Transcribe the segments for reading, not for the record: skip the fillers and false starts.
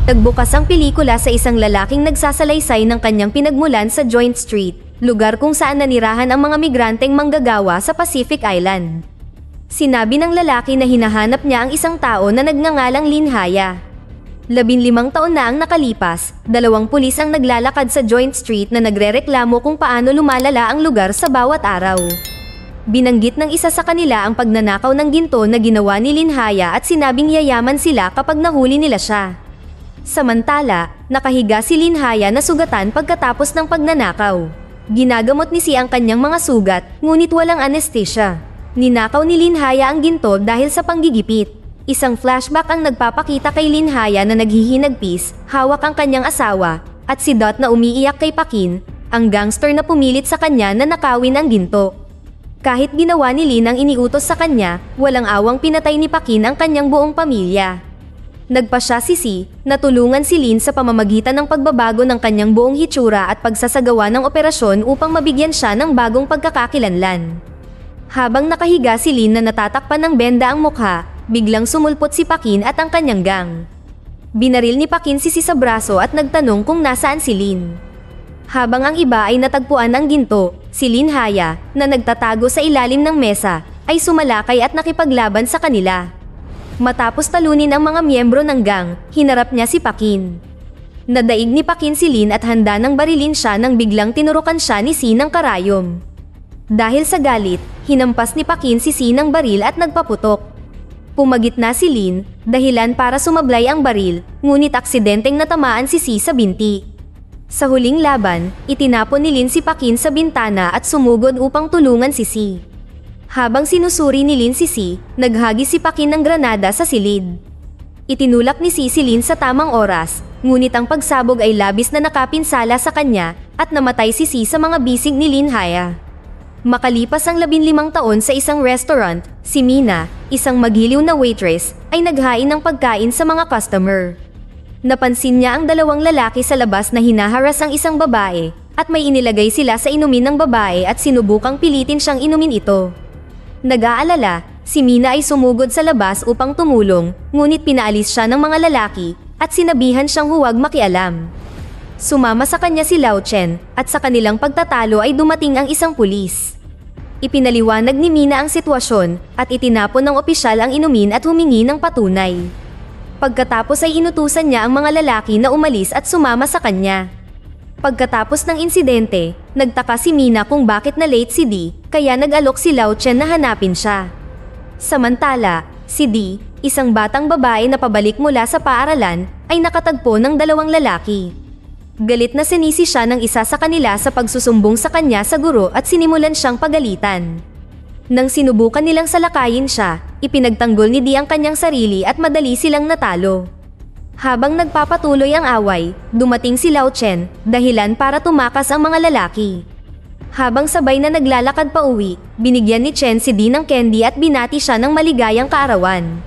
Nagbukas ang pelikula sa isang lalaking nagsasalaysay ng kanyang pinagmulan sa Joint Street, lugar kung saan nanirahan ang mga migranteng manggagawa sa Pacific Island. Sinabi ng lalaki na hinahanap niya ang isang tao na nagngangalang Lin Haya. 15 taon na ang nakalipas, 2 pulis ang naglalakad sa Joint Street na nagrereklamo kung paano lumalala ang lugar sa bawat araw. Binanggit ng isa sa kanila ang pagnanakaw ng ginto na ginawa ni Lin Haya at sinabing yayaman sila kapag nahuli nila siya. Samantala, nakahiga si Lin Haya na sugatan pagkatapos ng pagnanakaw. Ginagamot ni Si ang kanyang mga sugat, ngunit walang anesthesia. Ninakaw ni Lin Haya ang ginto dahil sa panggigipit. Isang flashback ang nagpapakita kay Lin Haya na naghihinagpis, hawak ang kanyang asawa, at si Dot na umiiyak kay Pakin, ang gangster na pumilit sa kanya na nakawin ang ginto. Kahit ginawa ni Lin ang iniutos sa kanya, walang awang pinatay ni Pakin ang kanyang buong pamilya. Nagpasya si Si na tulungan si Lin sa pamamagitan ng pagbabago ng kanyang buong hitsura at pagsasagawa ng operasyon upang mabigyan siya ng bagong pagkakakilanlan. Habang nakahiga si Lin na natatakpan ng benda ang mukha, biglang sumulpot si Pakin at ang kanyang gang. Binaril ni Pakin si Si sa braso at nagtanong kung nasaan si Lin. Habang ang iba ay natagpuan ng ginto, si Lin Haya, na nagtatago sa ilalim ng mesa, ay sumalakay at nakipaglaban sa kanila. Matapos talunin ang mga miyembro ng gang, hinarap niya si Pakin. Nadaig ni Pakin si Lin at handa nang barilin siya nang biglang tinurukan siya ni Si ng karayom. Dahil sa galit, hinampas ni Pakin si Si ng baril at nagpaputok. Pumagitna si Lin, dahilan para sumablay ang baril, ngunit aksidenteng natamaan si Si sa binti. Sa huling laban, itinapon ni Lin si Pakin sa bintana at sumugod upang tulungan si Si. Habang sinusuri ni Lin si Si, naghagis si Pakin ng granada sa silid. Itinulak ni Si Lin sa tamang oras, ngunit ang pagsabog ay labis na nakapinsala sa kanya at namatay si Si sa mga bisig ni Lin Haya. Makalipas ang 15 taon sa isang restaurant, si Mina, isang magiliw na waitress, ay naghain ng pagkain sa mga customer. Napansin niya ang 2 lalaki sa labas na hinaharas ang isang babae, at may inilagay sila sa inumin ng babae at sinubukang pilitin siyang inumin ito. Nag-aalala, si Mina ay sumugod sa labas upang tumulong, ngunit pinaalis siya ng mga lalaki at sinabihan siyang huwag makialam. Sumama sa kanya si Lao Chen at sa kanilang pagtatalo ay dumating ang isang pulis. Ipinaliwanag ni Mina ang sitwasyon at itinapon ng opisyal ang inumin at humingi ng patunay. Pagkatapos ay inutusan niya ang mga lalaki na umalis at sumama sa kanya. Pagkatapos ng insidente, nagtaka si Mina kung bakit na late si Di, kaya nag-alok si Lao Chen na hanapin siya. Samantala, si Di, isang batang babae na pabalik mula sa paaralan, ay nakatagpo ng 2 lalaki. Galit na sinisi siya ng isa sa kanila sa pagsusumbong sa kanya sa guro at sinimulan siyang pagalitan. Nang sinubukan nilang salakayin siya, ipinagtanggol ni Di ang kanyang sarili at madali silang natalo. Habang nagpapatuloy ang away, dumating si Lao Chen, dahilan para tumakas ang mga lalaki. Habang sabay na naglalakad pa uwi, binigyan ni Chen si Di ng candy at binati siya ng maligayang kaarawan.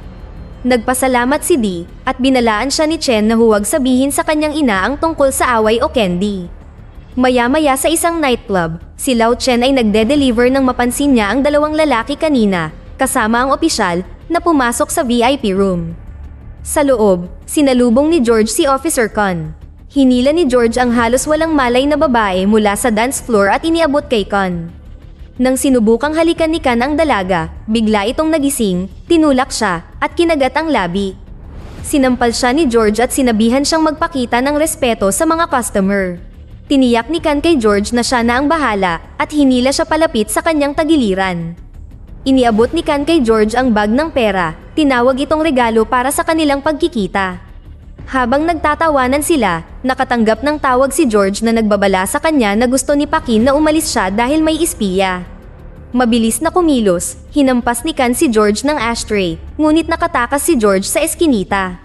Nagpasalamat si Di, at binalaan siya ni Chen na huwag sabihin sa kanyang ina ang tungkol sa away o candy. Maya-maya sa isang nightclub, si Lao Chen ay nagde-deliver nang mapansin niya ang 2 lalaki kanina, kasama ang opisyal, na pumasok sa VIP room. Sa loob, sinalubong ni George si Officer Con. Hinila ni George ang halos walang malay na babae mula sa dance floor at iniabot kay Con. Nang sinubukang halikan ni Con ang dalaga, bigla itong nagising, tinulak siya, at kinagat ang labi. Sinampal siya ni George at sinabihan siyang magpakita ng respeto sa mga customer. Tiniyak ni Con kay George na siya na ang bahala at hinila siya palapit sa kanyang tagiliran. Iniabot ni Con kay George ang bag ng pera, tinawag itong regalo para sa kanilang pagkikita. Habang nagtatawanan sila, nakatanggap ng tawag si George na nagbabala sa kanya na gusto ni Pakin na umalis siya dahil may espiya. Mabilis na kumilos, hinampas ni Con si George ng ashtray, ngunit nakatakas si George sa eskinita.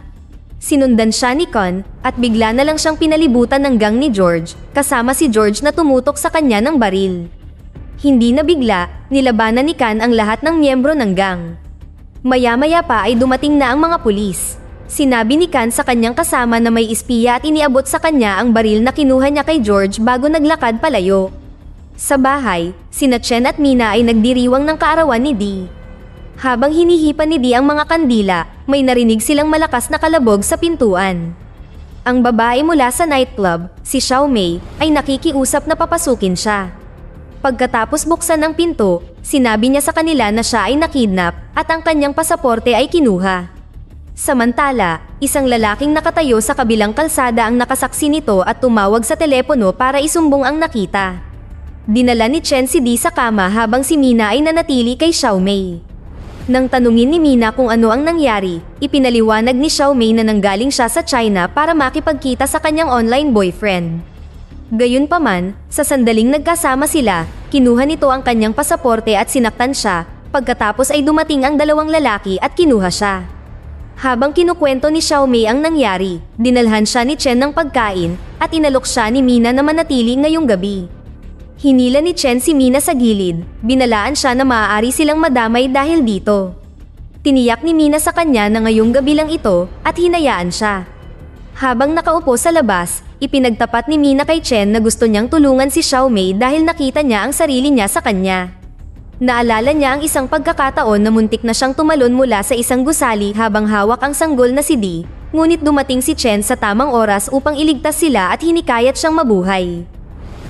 Sinundan siya ni Con, at bigla na lang siyang pinalibutan ng gang ni George, kasama si George na tumutok sa kanya ng baril. Hindi na bigla, nilabanan ni Con ang lahat ng miyembro ng gang. Maya-maya pa ay dumating na ang mga pulis. Sinabi ni Con sa kanyang kasama na may espiya at iniabot sa kanya ang baril na kinuha niya kay George bago naglakad palayo. Sa bahay, sina Chen at Mina ay nagdiriwang ng kaarawan ni Di. Habang hinihipan ni Di ang mga kandila, may narinig silang malakas na kalabog sa pintuan. Ang babae mula sa nightclub, si Xiaomei, ay nakikiusap na papasukin siya. Pagkatapos buksan ang pinto, sinabi niya sa kanila na siya ay nakidnap at ang kanyang pasaporte ay kinuha. Samantala, isang lalaking nakatayo sa kabilang kalsada ang nakasaksi nito at tumawag sa telepono para isumbong ang nakita. Dinala ni Chen si Di sa kama habang si Mina ay nanatili kay Xiaomei. Nang tanungin ni Mina kung ano ang nangyari, ipinaliwanag ni Xiaomei na nanggaling siya sa China para makipagkita sa kanyang online boyfriend. Gayunpaman, sa sandaling nagkasama sila, kinuha nito ang kanyang pasaporte at sinaktan siya, pagkatapos ay dumating ang dalawang lalaki at kinuha siya. Habang kinukwento ni Xiaomei ang nangyari, dinalhan siya ni Chen ng pagkain at inalok siya ni Mina na manatili ngayong gabi. Hinila ni Chen si Mina sa gilid, binalaan siya na maaari silang madamay dahil dito. Tiniyak ni Mina sa kanya na ngayong gabi lang ito at hinayaan siya. Habang nakaupo sa labas, ipinagtapat ni Mina kay Chen na gusto niyang tulungan si Xiaomei dahil nakita niya ang sarili niya sa kanya. Naalala niya ang isang pagkakataon na muntik na siyang tumalon mula sa isang gusali habang hawak ang sanggol na si Di, ngunit dumating si Chen sa tamang oras upang iligtas sila at hinikayat siyang mabuhay.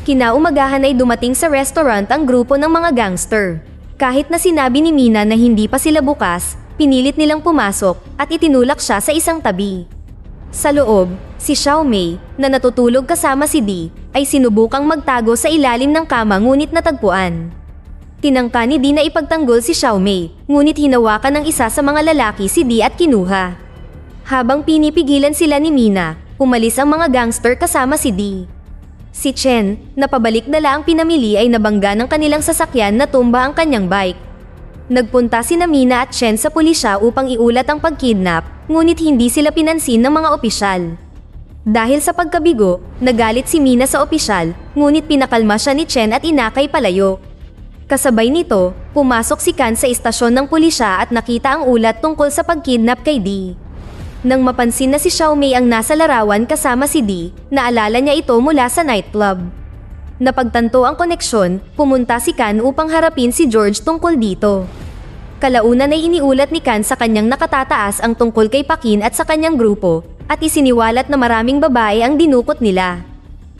Kinaumagahan ay dumating sa restaurant ang grupo ng mga gangster. Kahit na sinabi ni Mina na hindi pa sila bukas, pinilit nilang pumasok at itinulak siya sa isang tabi. Sa loob, si Xiaomei, na natutulog kasama si Di, ay sinubukang magtago sa ilalim ng kama ngunit natagpuan. Tinangka ni Di na ipagtanggol si Xiaomei, ngunit hinawakan ng isa sa mga lalaki si Di at kinuha. Habang pinipigilan sila ni Mina, umalis ang mga gangster kasama si Di. Si Chen, na pabalik-dala ang pinamili ay nabangga ng kanilang sasakyan na tumba ang kanyang bike. Nagpunta sina Mina at Chen sa pulisya upang iulat ang pagkidnap, ngunit hindi sila pinansin ng mga opisyal. Dahil sa pagkabigo, nagalit si Mina sa opisyal, ngunit pinakalma siya ni Chen at inakay palayo. Kasabay nito, pumasok si Kan sa istasyon ng pulisya at nakita ang ulat tungkol sa pagkidnap kay Di. Nang mapansin na si Xiaomei ang nasa larawan kasama si Di, naalala niya ito mula sa nightclub. Napagtanto ang koneksyon, pumunta si Kan upang harapin si George tungkol dito. Kalaunan ay iniulat ni Kan sa kanyang nakatataas ang tungkol kay Pakin at sa kanyang grupo, at isiniwalat na maraming babae ang dinukot nila.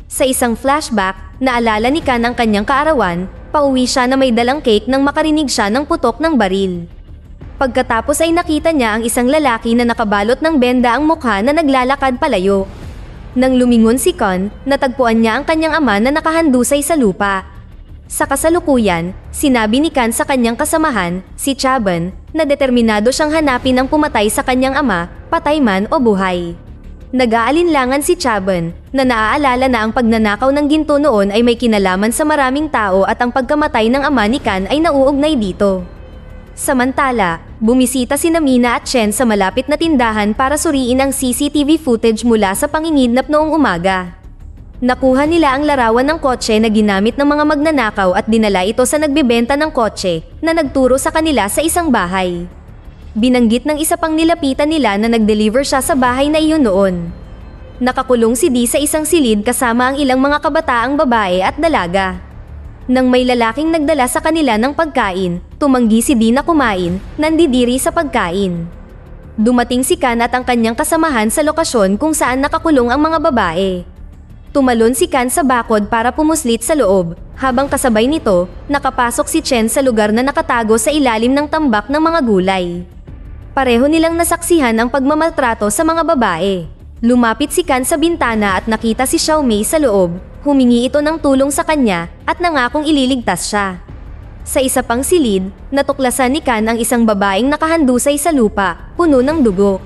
Sa isang flashback, naalala ni Kan ang kanyang kaarawan, pauwi siya na may dalang cake nang makarinig siya ng putok ng baril. Pagkatapos ay nakita niya ang isang lalaki na nakabalot ng benda ang mukha na naglalakad palayo. Nang lumingon si Con, natagpuan niya ang kanyang ama na nakahandusay sa lupa. Sa kasalukuyan, sinabi ni Kan sa kanyang kasamahan, si Chaban, na determinado siyang hanapin ang pumatay sa kanyang ama, patay man o buhay. Nag-aalinlangan si Chaban, na naaalala na ang pagnanakaw ng ginto noon ay may kinalaman sa maraming tao at ang pagkamatay ng ama ni Kan ay nauugnay dito. Samantala, bumisita sina Mina at Chen sa malapit na tindahan para suriin ang CCTV footage mula sa pangingidnap noong umaga. Nakuha nila ang larawan ng kotse na ginamit ng mga magnanakaw at dinala ito sa nagbebenta ng kotse na nagturo sa kanila sa isang bahay. Binanggit ng isa pang nilapitan nila na nag-deliver siya sa bahay na iyon noon. Nakakulong si Di sa isang silid kasama ang ilang mga kabataang babae at dalaga. Nang may lalaking nagdala sa kanila ng pagkain, tumanggi si Di na kumain, nandidiri sa pagkain. Dumating si Kan at ang kanyang kasamahan sa lokasyon kung saan nakakulong ang mga babae. Tumalon si Kan sa bakod para pumuslit sa loob, habang kasabay nito, nakapasok si Chen sa lugar na nakatago sa ilalim ng tambak ng mga gulay. Pareho nilang nasaksihan ang pagmamaltrato sa mga babae. Lumapit si Kan sa bintana at nakita si Xiaomei sa loob. Humingi ito ng tulong sa kanya at nangakong ililigtas siya. Sa isa pang silid, natuklasan ni Kan ang isang babaeng nakahandusay sa lupa, puno ng dugo.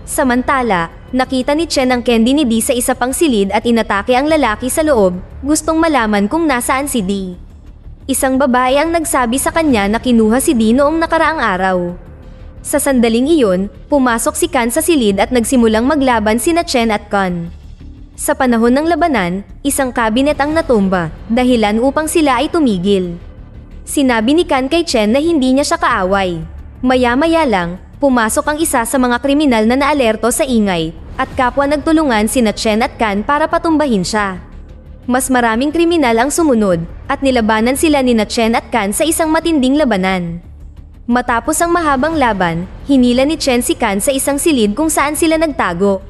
Samantala, nakita ni Chen ang candy ni Di sa isa pang silid at inatake ang lalaki sa loob, gustong malaman kung nasaan si Di. Isang babae ang nagsabi sa kanya na kinuha si Di noong nakaraang araw. Sa sandaling iyon, pumasok si Kan sa silid at nagsimulang maglaban sina Chen at Kan. Sa panahon ng labanan, isang kabinet ang natumba, dahilan upang sila ay tumigil. Sinabi ni Kan kay Chen na hindi niya siya kaaway. Maya-maya lang, pumasok ang isa sa mga kriminal na naalerto sa ingay, at kapwa nagtulungan sina Chen at Kan para patumbahin siya. Mas maraming kriminal ang sumunod, at nilabanan sila ni Chen at Kan sa isang matinding labanan. Matapos ang mahabang laban, hinila ni Chen si Kan sa isang silid kung saan sila nagtago.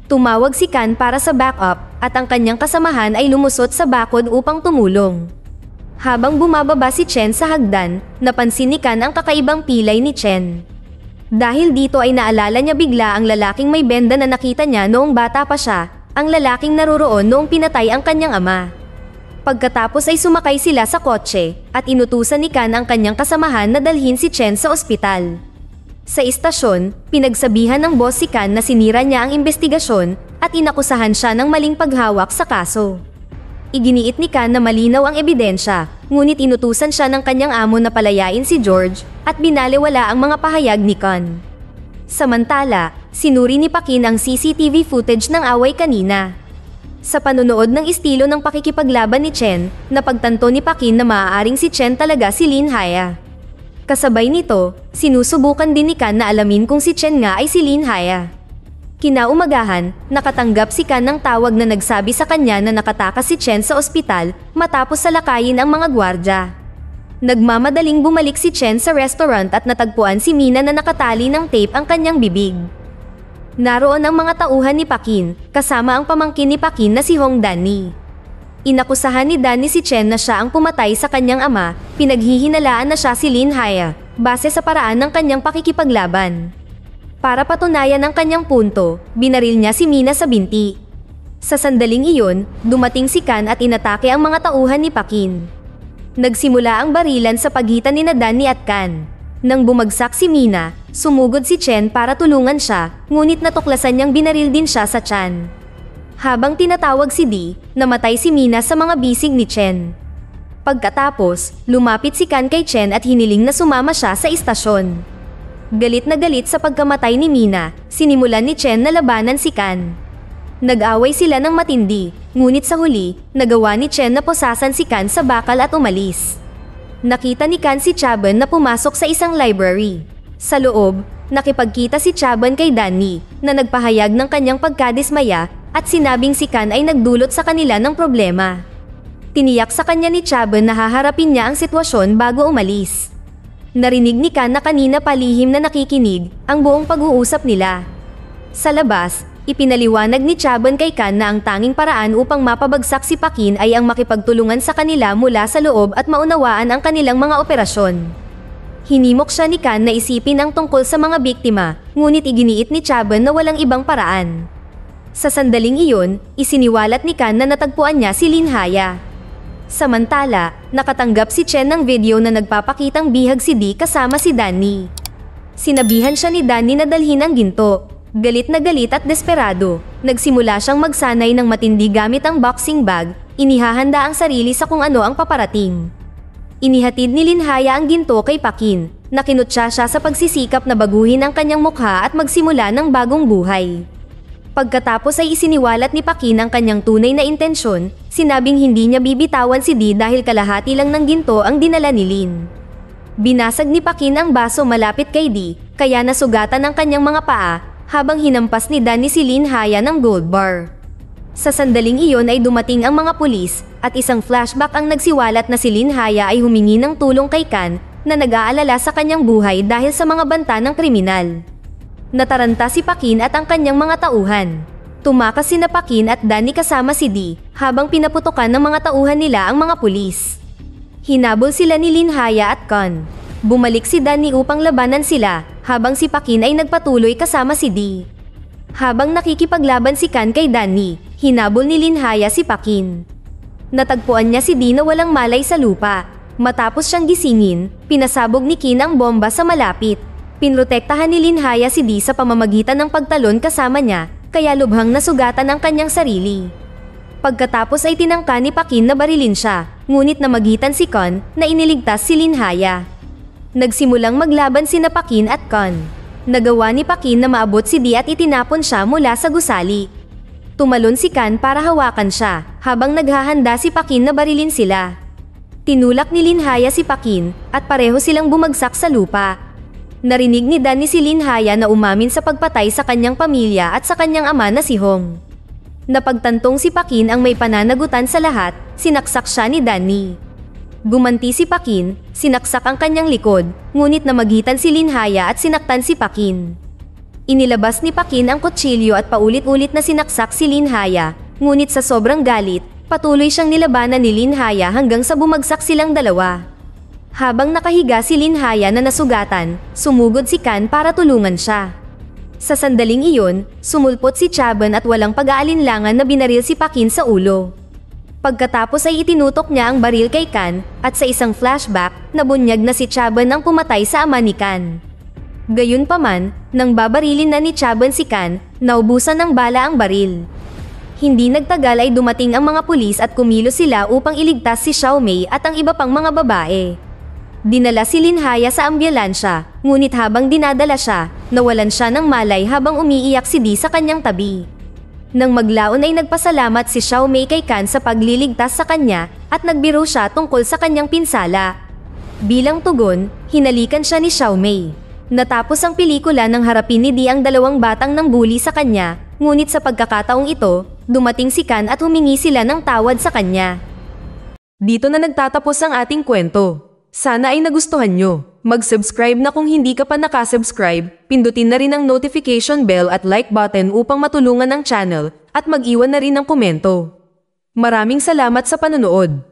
Tumawag si Kan para sa backup at ang kanyang kasamahan ay lumusot sa bakod upang tumulong. Habang bumababa si Chen sa hagdan, napansin ni Kan ang kakaibang pilay ni Chen. Dahil dito ay naalala niya bigla ang lalaking may benda na nakita niya noong bata pa siya, ang lalaking naroroon noong pinatay ang kanyang ama. Pagkatapos ay sumakay sila sa kotse at inutusan ni Kan ang kanyang kasamahan na dalhin si Chen sa ospital. Sa istasyon, pinagsabihan ng boss si Kan na sinira niya ang investigasyon at inakusahan siya ng maling paghawak sa kaso. Iginiit ni Kan na malinaw ang ebidensya, ngunit inutusan siya ng kanyang amo na palayain si George at binalewala ang mga pahayag ni Kan. Samantala, sinuri ni Pakin ang CCTV footage ng away kanina. Sa panunood ng estilo ng pakikipaglaban ni Chen, napagtanto ni Pakin na maaaring si Chen talaga si Lin Haya. Kasabay nito, sinusubukan din ni Kan na alamin kung si Chen nga ay si Lin Haya. Kinaumagahan, nakatanggap si Kan ng tawag na nagsabi sa kanya na nakatakas si Chen sa ospital matapos salakayin ang mga gwardya. Nagmamadaling bumalik si Chen sa restaurant at natagpuan si Mina na nakatali ng tape ang kanyang bibig. Naroon ang mga tauhan ni Pakin, kasama ang pamangkin ni Pakin na si Hong Danny. Inakusahan ni Danny si Chen na siya ang pumatay sa kanyang ama, pinaghihinalaan na siya si Lin Haya, base sa paraan ng kanyang pakikipaglaban. Para patunayan ang kanyang punto, binaril niya si Mina sa binti. Sa sandaling iyon, dumating si Kan at inatake ang mga tauhan ni Pakin. Nagsimula ang barilan sa pagitan ni Danny at Kan. Nang bumagsak si Mina, sumugod si Chen para tulungan siya, ngunit natuklasan niyang binaril din siya sa tiyan. Habang tinatawag si Di, namatay si Mina sa mga bisig ni Chen. Pagkatapos, lumapit si Kan kay Chen at hiniling na sumama siya sa istasyon. Galit na galit sa pagkamatay ni Mina, sinimulan ni Chen na labanan si Kan. Nag-away sila ng matindi, ngunit sa huli, nagawa ni Chen na posasan si Kan sa bakal at umalis. Nakita ni Kan si Chaban na pumasok sa isang library. Sa loob, nakipagkita si Chaban kay Danny, na nagpahayag ng kanyang pagkadismaya at sinabing si Kan ay nagdulot sa kanila ng problema. Tiniyak sa kanya ni Chaban na haharapin niya ang sitwasyon bago umalis. Narinig ni Kan na kanina palihim na nakikinig ang buong pag-uusap nila. Sa labas, ipinaliwanag ni Chaban kay Kan na ang tanging paraan upang mapabagsak si Pakin ay ang makipagtulungan sa kanila mula sa loob at maunawaan ang kanilang mga operasyon. Hinimok siya ni Kan na isipin ang tungkol sa mga biktima, ngunit iginiit ni Chaban na walang ibang paraan. Sa sandaling iyon, isiniwalat ni Kan na natagpuan niya si Lin Haya. Samantala, nakatanggap si Chen ng video na nagpapakitang bihag si Di kasama si Danny. Sinabihan siya ni Danny na dalhin ang ginto. Galit na galit at desperado, nagsimula siyang magsanay ng matindi gamit ang boxing bag, inihahanda ang sarili sa kung ano ang paparating. Inihatid ni Lin Haya ang ginto kay Pakin, nakinutya siya sa pagsisikap na baguhin ang kanyang mukha at magsimula ng bagong buhay. Pagkatapos ay isiniwalat ni Pakin ang kanyang tunay na intensyon, sinabing hindi niya bibitawan si Di dahil kalahati lang ng ginto ang dinala ni Lin. Binasag ni Pakin ang baso malapit kay Di, kaya nasugatan ang kanyang mga paa, habang hinampas ni Danny si Lin Haya ng gold bar. Sa sandaling iyon ay dumating ang mga pulis, at isang flashback ang nagsiwalat na si Lin Haya ay humingi ng tulong kay Kan, na nag-aalala sa kanyang buhay dahil sa mga banta ng kriminal. Nataranta si Pakin at ang kanyang mga tauhan. Tumakas sina Pakin at Danny kasama si Di, habang pinaputukan ng mga tauhan nila ang mga pulis. Hinabol sila ni Lin Haya at Kan. Bumalik si Danny upang labanan sila, habang si Pakin ay nagpatuloy kasama si Di. Habang nakikipaglaban si Kan kay Danny, hinabol ni Lin Haya si Pakin. Natagpuan niya si Di na walang malay sa lupa. Matapos siyang gisingin, pinasabog ni Kin ang bomba sa malapit. Pinrotektahan ni Lin Haya si Di sa pamamagitan ng pagtalon kasama niya, kaya lubhang nasugatan ang kanyang sarili. Pagkatapos ay tinangka ni Pakin na barilin siya, ngunit namagitan si Kan na iniligtas si Lin Haya. Nagsimulang maglaban sina Pakin at Kan. Nagawa ni Pakin na maabot si Di at itinapon siya mula sa gusali. Tumalon si Kan para hawakan siya, habang naghahanda si Pakin na barilin sila. Tinulak ni Lin Haya si Pakin, at pareho silang bumagsak sa lupa. Narinig ni Danny si Lin Haya na umamin sa pagpatay sa kanyang pamilya at sa kanyang ama na si Hong. Napagtantong si Pakin ang may pananagutan sa lahat, sinaksak siya ni Danny. Gumanti si Pakin, sinaksak ang kanyang likod, ngunit namagitan si Lin Haya at sinaktan si Pakin. Inilabas ni Pakin ang kutsilyo at paulit-ulit na sinaksak si Lin Haya, ngunit sa sobrang galit, patuloy siyang nilabanan ni Lin Haya hanggang sa bumagsak silang dalawa. Habang nakahiga si Lin Haya na nasugatan, sumugod si Kan para tulungan siya. Sa sandaling iyon, sumulpot si Chaban at walang pag-aalinlangan na binaril si Pakin sa ulo. Pagkatapos ay itinutok niya ang baril kay Kan, at sa isang flashback, nabunyag na si Chaban ang pumatay sa ama ni Kan. Gayunpaman, nang babarilin na ni Chaban si Kan, naubusan ng bala ang baril. Hindi nagtagal ay dumating ang mga pulis at kumilos sila upang iligtas si Xiao Mei at ang iba pang mga babae. Dinala si Lin Haya sa ambulansya, ngunit habang dinadala siya, nawalan siya ng malay habang umiiyak si Di sa kanyang tabi. Nang maglaon ay nagpasalamat si Xiao Mei kay Kan sa pagliligtas sa kanya at nagbiro siya tungkol sa kanyang pinsala. Bilang tugon, hinalikan siya ni Xiao Mei. Natapos ang pelikula nang harapin ni Di ang dalawang batang nang bully sa kanya, ngunit sa pagkakataong ito, dumating si Kan at humingi sila ng tawad sa kanya. Dito na nagtatapos ang ating kwento. Sana ay nagustuhan nyo. Mag-subscribe na kung hindi ka pa nakasubscribe, pindutin na rin ang notification bell at like button upang matulungan ang channel, at mag-iwan na rin ng komento. Maraming salamat sa panonood.